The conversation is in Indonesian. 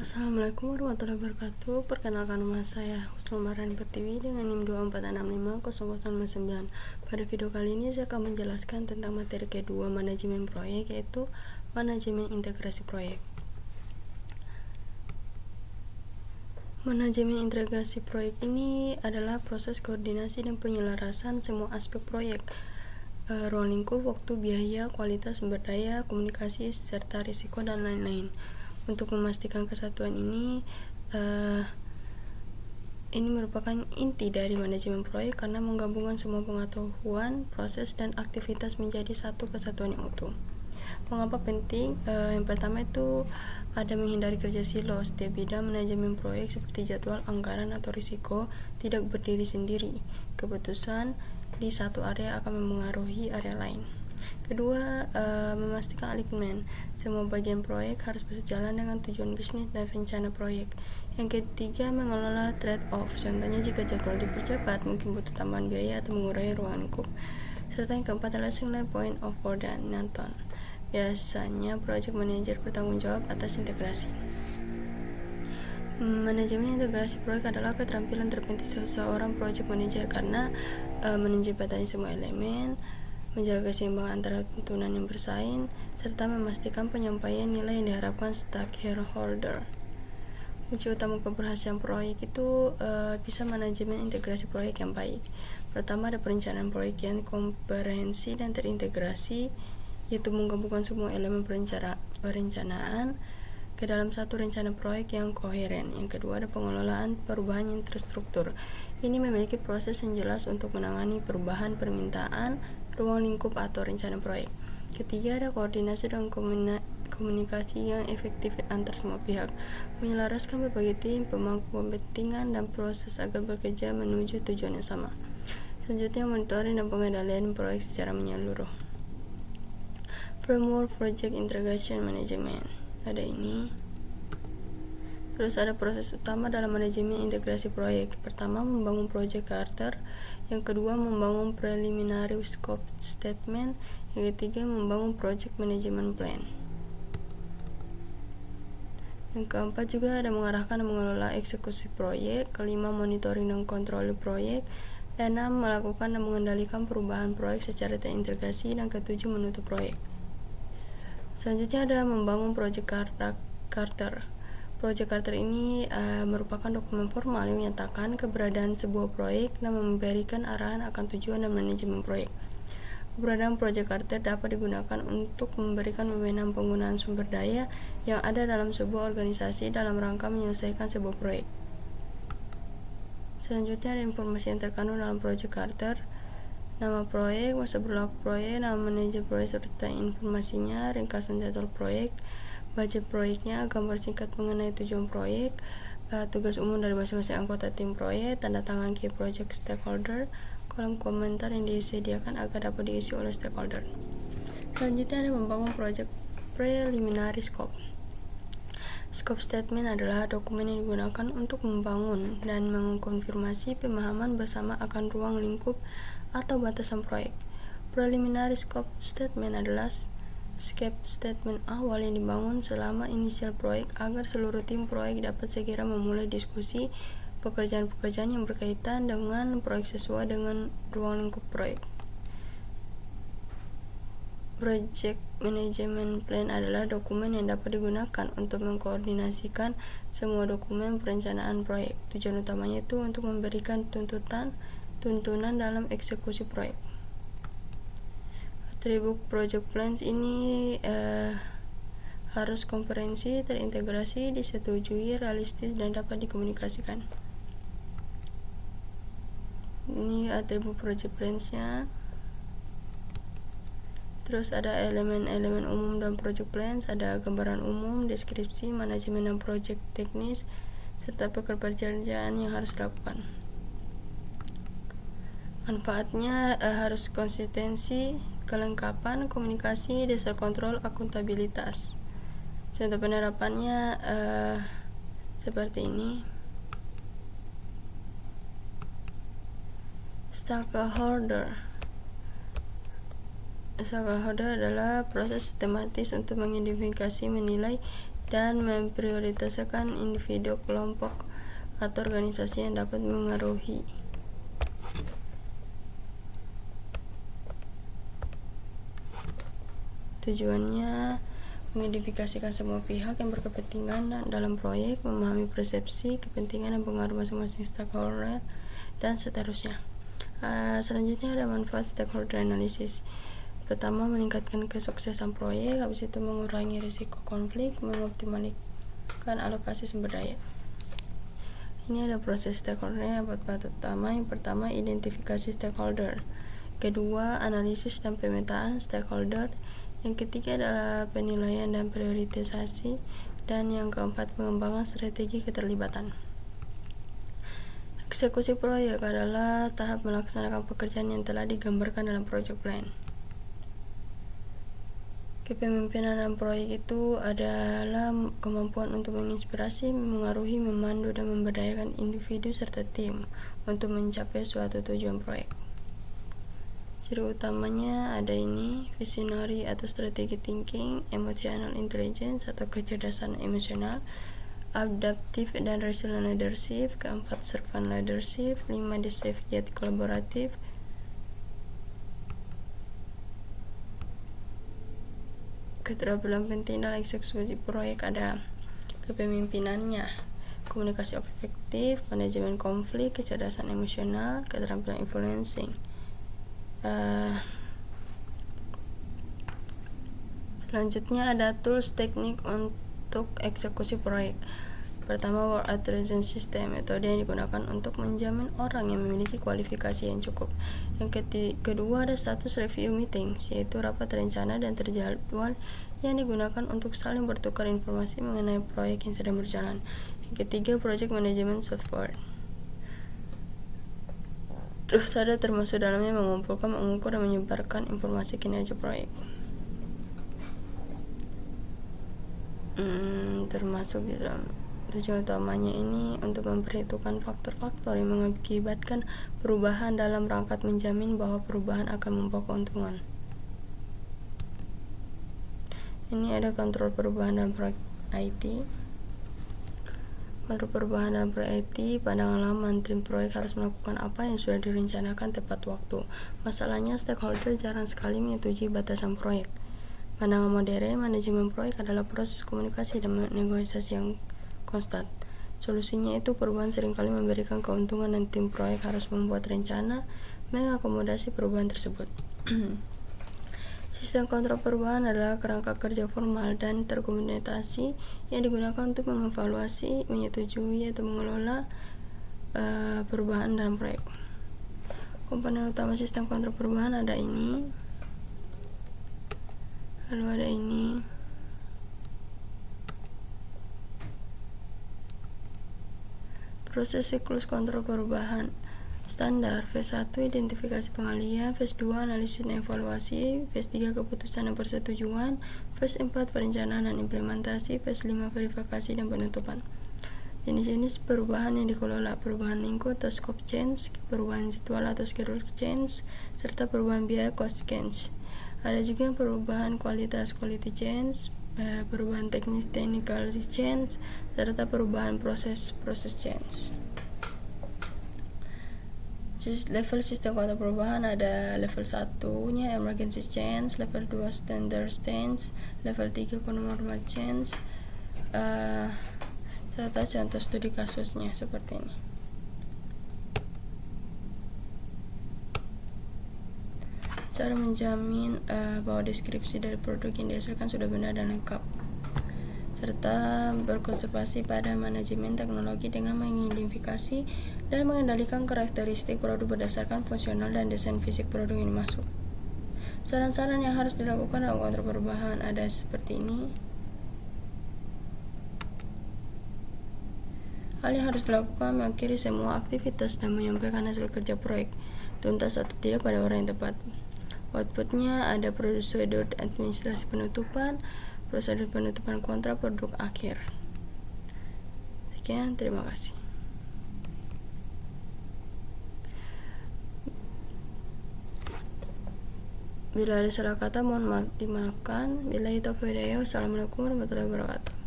Assalamualaikum warahmatullahi wabarakatuh. Perkenalkan, nama saya Husnul Marani Pertiwi dengan NIM 246500009. Pada video kali ini saya akan menjelaskan tentang materi kedua manajemen proyek, yaitu manajemen integrasi proyek. Manajemen integrasi proyek ini adalah proses koordinasi dan penyelarasan semua aspek proyek, ruang lingkup, waktu, biaya, kualitas, sumber daya, komunikasi, serta risiko, dan lain-lain. Untuk memastikan kesatuan ini merupakan inti dari manajemen proyek karena menggabungkan semua pengetahuan, proses, dan aktivitas menjadi satu kesatuan yang utuh. Mengapa penting? Yang pertama itu ada menghindari kerja silo. Setiap bidang manajemen proyek seperti jadwal, anggaran, atau risiko tidak berdiri sendiri. Keputusan di satu area akan memengaruhi area lain. Kedua, memastikan alignment. Semua bagian proyek harus bersejalan dengan tujuan bisnis dan rencana proyek. Yang ketiga, mengelola trade-off. Contohnya, jika jadwal dipercepat, mungkin butuh tambahan biaya atau mengurangi ruang lingkup. Serta yang keempat adalah single point of coordination. Biasanya, project manager bertanggung jawab atas integrasi. Manajemen integrasi proyek adalah keterampilan terpenting seorang project manager karena menjembatani semua elemen, menjaga keseimbangan antara tuntunan yang bersaing, serta memastikan penyampaian nilai yang diharapkan stakeholder. Kunci utama keberhasilan proyek itu bisa manajemen integrasi proyek yang baik. Pertama, ada perencanaan proyek yang komprehensif dan terintegrasi, yaitu menggabungkan semua elemen perencanaan ke dalam satu rencana proyek yang koheren. Yang kedua, ada pengelolaan perubahan yang terstruktur. Ini memiliki proses yang jelas untuk menangani perubahan permintaan, ruang lingkup, atau rencana proyek. Ketiga, ada koordinasi dan komunikasi yang efektif antar semua pihak, menyelaraskan berbagai tim, pemangku kepentingan, dan proses agar bekerja menuju tujuan yang sama. Selanjutnya, monitoring dan pengendalian proyek secara menyeluruh. Framework Project Integration Management ada ini. Terus ada proses utama dalam manajemen integrasi proyek. Pertama, membangun project charter. Yang kedua, membangun preliminary scope statement. Yang ketiga, membangun project management plan. Yang keempat juga ada mengarahkan dan mengelola eksekusi proyek. Kelima, monitoring dan kontrol proyek. Enam, melakukan dan mengendalikan perubahan proyek secara terintegrasi. Dan ketujuh, menutup proyek. Selanjutnya ada membangun project charter. Project charter ini merupakan dokumen formal yang menyatakan keberadaan sebuah proyek dan memberikan arahan akan tujuan dan manajemen proyek. Keberadaan project charter dapat digunakan untuk memberikan wewenang penggunaan sumber daya yang ada dalam sebuah organisasi dalam rangka menyelesaikan sebuah proyek. Selanjutnya ada informasi yang terkandung dalam project charter. Nama proyek, masa berlaku proyek, nama manajer proyek serta informasinya, ringkasan jadwal proyek, budget proyeknya, gambar singkat mengenai tujuan proyek, tugas umum dari masing-masing anggota tim proyek, tanda tangan key project stakeholder, kolom komentar yang disediakan agar dapat diisi oleh stakeholder. Selanjutnya ada membangun project preliminary scope. Scope statement adalah dokumen yang digunakan untuk membangun dan mengkonfirmasi pemahaman bersama akan ruang lingkup atau batasan proyek. Preliminary scope statement adalah scope statement awal yang dibangun selama inisial proyek agar seluruh tim proyek dapat segera memulai diskusi pekerjaan-pekerjaan yang berkaitan dengan proyek sesuai dengan ruang lingkup proyek. Project Management Plan adalah dokumen yang dapat digunakan untuk mengkoordinasikan semua dokumen perencanaan proyek. Tujuan utamanya itu untuk memberikan tuntunan dalam eksekusi proyek. Atribut project plans ini harus komprehensif, terintegrasi, disetujui, realistis, dan dapat dikomunikasikan. Ini atribut project plans-nya. Terus ada elemen-elemen umum dalam project plans, ada gambaran umum, deskripsi, manajemen dan project teknis, serta pekerjaan yang harus dilakukan. Manfaatnya harus konsistensi, kelengkapan, komunikasi, dasar kontrol, akuntabilitas. Contoh penerapannya seperti ini. Stakeholder adalah proses sistematis untuk mengidentifikasi, menilai, dan memprioritaskan individu, kelompok, atau organisasi yang dapat mengaruhi. Tujuannya mengidentifikasikan semua pihak yang berkepentingan dalam proyek, memahami persepsi, kepentingan, dan pengaruh masing-masing stakeholder, dan seterusnya. Selanjutnya ada manfaat stakeholder analysis. Pertama, meningkatkan kesuksesan proyek, habis itu mengurangi risiko konflik, mengoptimalkan alokasi sumber daya. Ini ada proses stakeholdernya. Pertama, yang pertama identifikasi stakeholder, kedua analisis dan pemetaan stakeholder, yang ketiga adalah penilaian dan prioritisasi, dan yang keempat pengembangan strategi keterlibatan. Eksekusi proyek adalah tahap melaksanakan pekerjaan yang telah digambarkan dalam project plan. Kepemimpinan dalam proyek itu adalah kemampuan untuk menginspirasi, mengaruhi, memandu, dan memberdayakan individu serta tim untuk mencapai suatu tujuan proyek. Ciri utamanya ada ini: visionary atau strategic thinking, emotional intelligence atau kecerdasan emosional, adaptive dan resilient leadership, keempat servant leadership, 5 decisive yet kolaboratif, keterampilan penting dalam eksekusi proyek ada kepemimpinannya, komunikasi efektif, manajemen konflik, kecerdasan emosional, keterampilan influencing. Selanjutnya ada tools teknik untuk eksekusi proyek. Pertama, work authorization system, metode yang digunakan untuk menjamin orang yang memiliki kualifikasi yang cukup. Yang kedua ada status review meetings, yaitu rapat rencana dan terjadwal yang digunakan untuk saling bertukar informasi mengenai proyek yang sedang berjalan. Yang ketiga, project management software. Terus ada termasuk dalamnya mengumpulkan, mengukur, dan menyebarkan informasi kinerja proyek. Termasuk di dalam tujuan utamanya ini untuk memperhitungkan faktor-faktor yang mengakibatkan perubahan dalam rangka menjamin bahwa perubahan akan membawa keuntungan. Ini ada kontrol perubahan dalam proyek IT. Kontrol perubahan dalam proyek IT, pandangan lama tim proyek harus melakukan apa yang sudah direncanakan tepat waktu. Masalahnya, stakeholder jarang sekali menyetujui batasan proyek. Pandangan modern, manajemen proyek adalah proses komunikasi dan negosiasi yang konstan. Solusinya itu perubahan seringkali memberikan keuntungan dan tim proyek harus membuat rencana mengakomodasi perubahan tersebut. Sistem kontrol perubahan adalah kerangka kerja formal dan terkomunikasi yang digunakan untuk mengevaluasi, menyetujui, atau mengelola perubahan dalam proyek. Komponen utama sistem kontrol perubahan ada ini, lalu ada ini. Proses siklus kontrol perubahan standar: phase 1 identifikasi pengalihan, phase 2 analisis dan evaluasi, phase 3 keputusan dan persetujuan, phase 4 perencanaan dan implementasi, phase 5 verifikasi dan penutupan. Jenis-jenis perubahan yang dikelola: perubahan lingkup atau scope change, perubahan jadwal atau schedule change, serta perubahan biaya cost change. Ada juga perubahan kualitas quality change, perubahan teknis technical change, serta perubahan proses change. Level sistem kontrol perubahan ada level 1-nya emergency change, level 2 standard change, level 3 normal change, serta contoh studi kasusnya seperti ini. Cara menjamin bahwa deskripsi dari produk yang dihasilkan sudah benar dan lengkap, serta berkonsentrasi pada manajemen teknologi dengan mengidentifikasi dan mengendalikan karakteristik produk berdasarkan fungsional dan desain fisik produk yang dimaksud. Saran-saran yang harus dilakukan dalam kontrol perubahan ada seperti ini. Hal yang harus dilakukan: mengakhiri semua aktivitas dan menyampaikan hasil kerja proyek, tuntas atau tidak, pada orang yang tepat. Outputnya ada prosedur administrasi penutupan, prosedur penutupan kontrak produk akhir. Sekian, terima kasih. Bila ada salah kata mohon dimaafkan. Billahi taufiq wal hidayah. Wassalamualaikum warahmatullahi wabarakatuh.